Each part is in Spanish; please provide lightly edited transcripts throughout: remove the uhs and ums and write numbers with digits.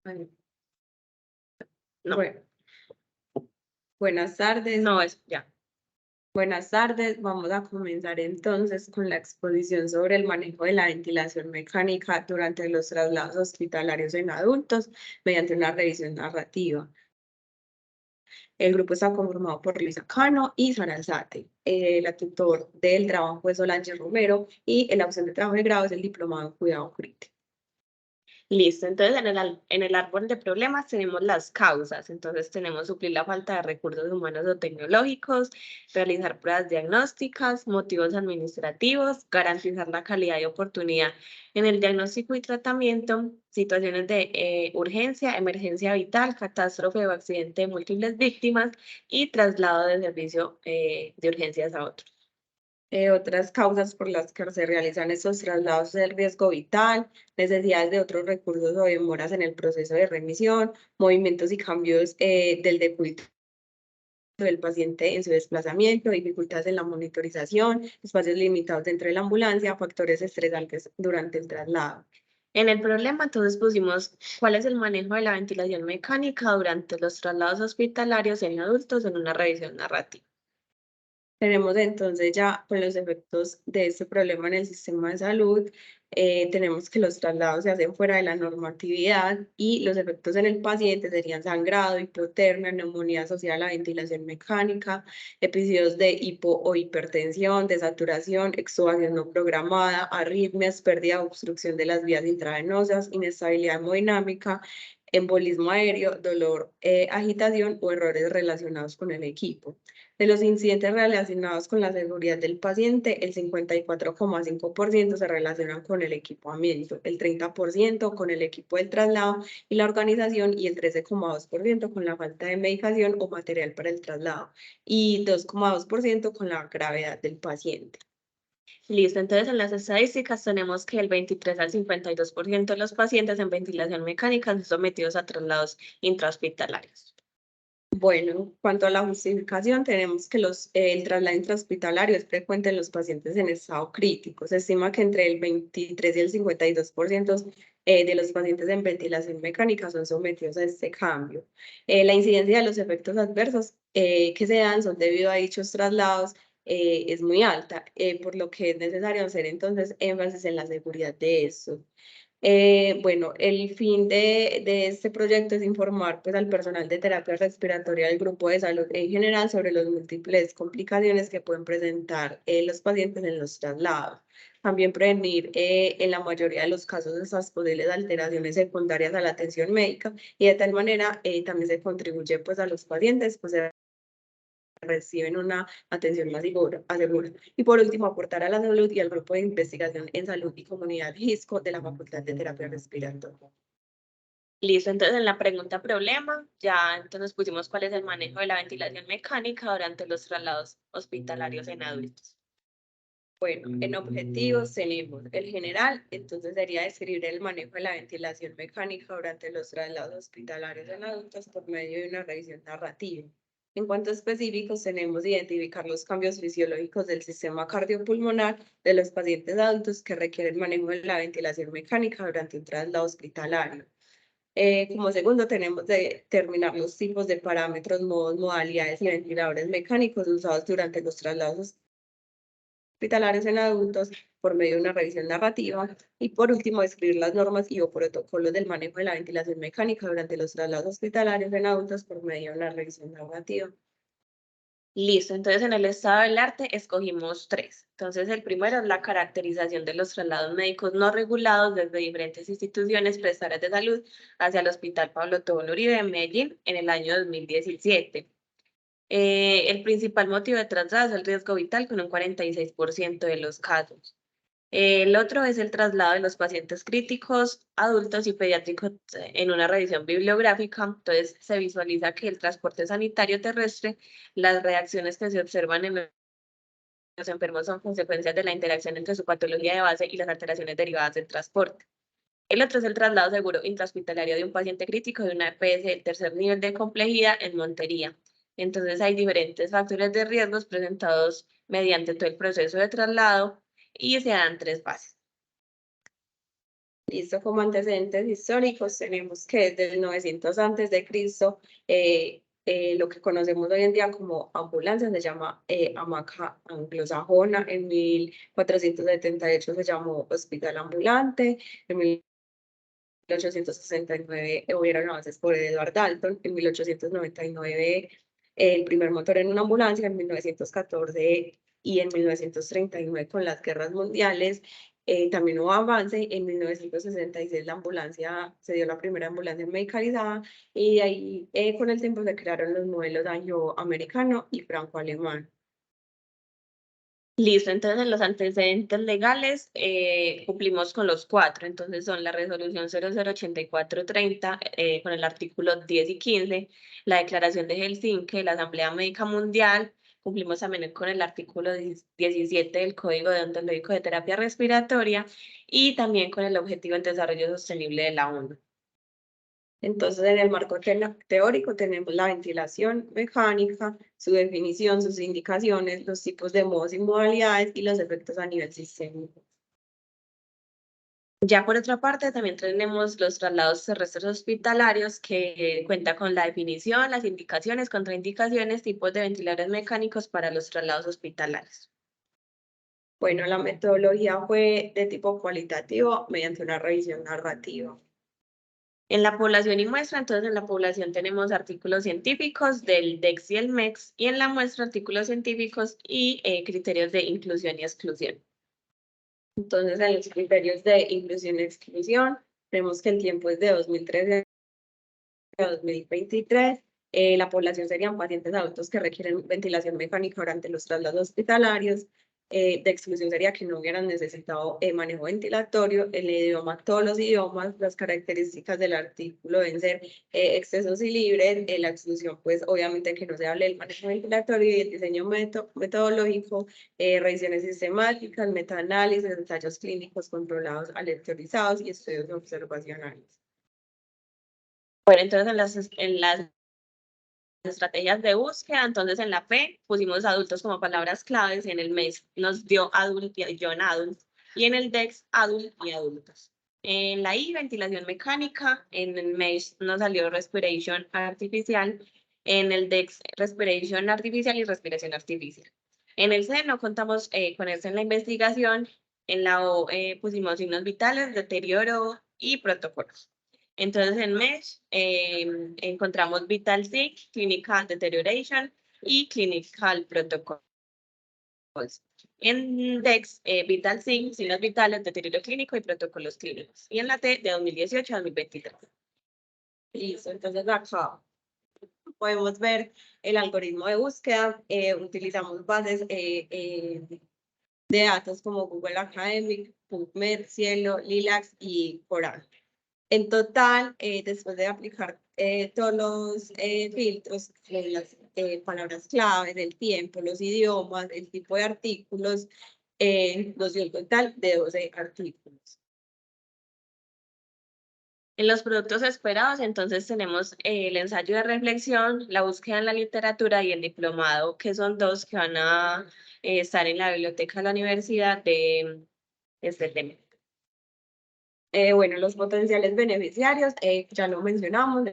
Bueno, no, Bueno, buenas tardes. no es ya. Buenas tardes. Vamos a comenzar entonces con la exposición sobre el manejo de la ventilación mecánica durante los traslados hospitalarios en adultos mediante una revisión narrativa. El grupo está conformado por Luisa Cano y Sara Alzate. La tutor del trabajo es Solange Romero y en la opción de trabajo de grado es el diplomado en cuidado crítico. Listo, entonces en el árbol de problemas tenemos las causas, entonces tenemos suplir la falta de recursos humanos o tecnológicos, realizar pruebas diagnósticas, motivos administrativos, garantizar la calidad y oportunidad en el diagnóstico y tratamiento, situaciones de urgencia, emergencia vital, catástrofe o accidente de múltiples víctimas y traslado de servicio de urgencias a otro. Otras causas por las que se realizan estos traslados es el riesgo vital, necesidades de otros recursos o demoras en el proceso de remisión, movimientos y cambios del decúbito del paciente en su desplazamiento, dificultades en la monitorización, espacios limitados dentro de la ambulancia, factores estresantes durante el traslado. En el problema, entonces pusimos cuál es el manejo de la ventilación mecánica durante los traslados hospitalarios en adultos en una revisión narrativa. Tenemos entonces ya con los efectos de este problema en el sistema de salud, tenemos que los traslados se hacen fuera de la normatividad y los efectos en el paciente serían sangrado, hipotermia, neumonía asociada a la ventilación mecánica, episodios de hipo o hipertensión, desaturación, extubación no programada, arritmias, pérdida o obstrucción de las vías intravenosas, inestabilidad hemodinámica, embolismo aéreo, dolor, agitación o errores relacionados con el equipo. De los incidentes relacionados con la seguridad del paciente, el 54,5% se relacionan con el equipamiento, el 30% con el equipo del traslado y la organización y el 13,2% con la falta de medicación o material para el traslado y 2,2% con la gravedad del paciente. Listo, entonces en las estadísticas tenemos que el 23 al 52% de los pacientes en ventilación mecánica son sometidos a traslados intrahospitalarios. Bueno, en cuanto a la justificación, tenemos que el traslado intrahospitalario es frecuente en los pacientes en estado crítico. Se estima que entre el 23 y el 52% de los pacientes en ventilación mecánica son sometidos a este cambio. La incidencia de los efectos adversos que se dan son debido a dichos traslados es muy alta, por lo que es necesario hacer entonces énfasis en la seguridad de estos. Bueno, el fin de este proyecto es informar pues, al personal de terapia respiratoria del grupo de salud en general sobre las múltiples complicaciones que pueden presentar los pacientes en los traslados. También prevenir en la mayoría de los casos esas posibles alteraciones secundarias a la atención médica y de tal manera también se contribuye pues, a los pacientes pues, reciben una atención más segura. Y por último, aportar a la salud y al grupo de investigación en salud y comunidad GISCO de la Facultad de Terapia Respiratoria. Listo, entonces en la pregunta problema ya entonces pusimos cuál es el manejo de la ventilación mecánica durante los traslados hospitalarios en adultos. Bueno, en objetivos tenemos el general, entonces sería describir el manejo de la ventilación mecánica durante los traslados hospitalarios en adultos por medio de una revisión narrativa. En cuanto a específicos, tenemos identificar los cambios fisiológicos del sistema cardiopulmonar de los pacientes adultos que requieren manejo de la ventilación mecánica durante un traslado hospitalario. Como segundo, tenemos de determinar los tipos de parámetros, modos, modalidades y ventiladores mecánicos usados durante los traslados hospitalarios en adultos por medio de una revisión narrativa. Y por último, describir las normas y o protocolos del manejo de la ventilación mecánica durante los traslados hospitalarios en adultos por medio de una revisión narrativa. Listo, entonces en el estado del arte escogimos tres. Entonces el primero es la caracterización de los traslados médicos no regulados desde diferentes instituciones prestadoras de salud hacia el Hospital Pablo Tobón Uribe de Medellín en el año 2017. El principal motivo de traslado es el riesgo vital con un 46% de los casos. El otro es el traslado de los pacientes críticos, adultos y pediátricos en una revisión bibliográfica. Entonces, se visualiza que el transporte sanitario terrestre, las reacciones que se observan en los enfermos son consecuencias de la interacción entre su patología de base y las alteraciones derivadas del transporte. El otro es el traslado seguro intrahospitalario de un paciente crítico de una EPS del tercer nivel de complejidad en Montería. Entonces, hay diferentes factores de riesgos presentados mediante todo el proceso de traslado y se dan tres fases. Listo, como antecedentes históricos tenemos que desde el 900 antes de Cristo, lo que conocemos hoy en día como ambulancia se llama hamaca anglosajona. En 1478 se llamó hospital ambulante. En 1869 hubieron avances por Edward Dalton. En 1899 el primer motor en una ambulancia. En 1914 y en 1939 con las guerras mundiales también hubo avance. En 1966 la ambulancia, se dio la primera ambulancia medicalizada y de ahí con el tiempo se crearon los modelos anglo-americano y franco-alemán. Listo, entonces en los antecedentes legales cumplimos con los cuatro, entonces son la resolución 008430 con el artículo 10 y 15, la declaración de Helsinki, la Asamblea Médica Mundial, cumplimos también con el artículo 17 del Código Deontológico de Terapia Respiratoria y también con el Objetivo de Desarrollo Sostenible de la ONU. Entonces, en el marco teórico tenemos la ventilación mecánica, su definición, sus indicaciones, los tipos de modos y modalidades y los efectos a nivel sistémico. Ya por otra parte, también tenemos los traslados terrestres hospitalarios que cuenta con la definición, las indicaciones, contraindicaciones, tipos de ventiladores mecánicos para los traslados hospitalarios. Bueno, la metodología fue de tipo cualitativo mediante una revisión narrativa. En la población y muestra, entonces en la población tenemos artículos científicos del DEX y el MEX y en la muestra artículos científicos y criterios de inclusión y exclusión. Entonces, en los criterios de inclusión y exclusión, tenemos que el tiempo es de 2013 a 2023. La población serían pacientes adultos que requieren ventilación mecánica durante los traslados hospitalarios. De exclusión sería que no hubieran necesitado manejo ventilatorio. El idioma, todos los idiomas, las características del artículo deben ser excesos y libres. La exclusión, pues obviamente que no se hable del manejo ventilatorio y el diseño metodológico, revisiones sistemáticas, metaanálisis, ensayos clínicos controlados, aleatorizados y estudios observacionales. Bueno, entonces en las estrategias de búsqueda, entonces en la P pusimos adultos como palabras claves, en el MES nos dio adult y John adult, y en el DEX adult y adultos. En la I, ventilación mecánica, en el MES nos salió respiration artificial, en el DEX respiration artificial y respiración artificial. En el C no contamos con eso en la investigación, en la O pusimos signos vitales, deterioro y protocolos. Entonces en MESH encontramos Vital Sign, Clinical Deterioration y Clinical Protocols. En DEX, Vital Sign, signos vitales, deterioro clínico y protocolos clínicos. Y en la T, de 2018 a 2023. Listo, entonces acá podemos ver el algoritmo de búsqueda. Utilizamos bases de datos como Google Academic, PubMed, Cielo, Lilacs y Coral. En total, después de aplicar todos los filtros, las palabras clave, el tiempo, los idiomas, el tipo de artículos, nos dio el total de 12 artículos. En los productos esperados, entonces tenemos el ensayo de reflexión, la búsqueda en la literatura y el diplomado, que son dos que van a estar en la biblioteca de la universidad de este tema. Bueno, los potenciales beneficiarios, ya lo mencionamos,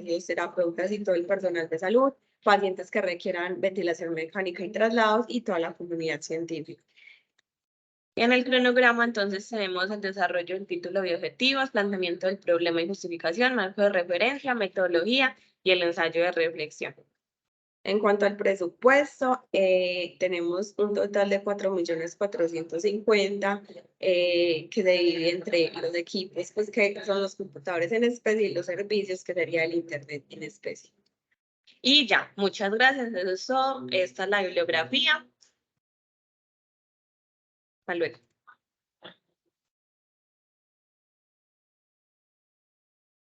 los terapeutas y todo el personal de salud, pacientes que requieran ventilación mecánica y traslados y toda la comunidad científica. En el cronograma, entonces, tenemos el desarrollo del título de objetivos, planteamiento del problema y justificación, marco de referencia, metodología y el ensayo de reflexión. En cuanto al presupuesto, tenemos un total de 4.450.000 que se divide entre los equipos, pues que son los computadores en especie y los servicios, que sería el Internet en especie. Y ya, muchas gracias. Eso es todo. Esta es la bibliografía. Hasta luego.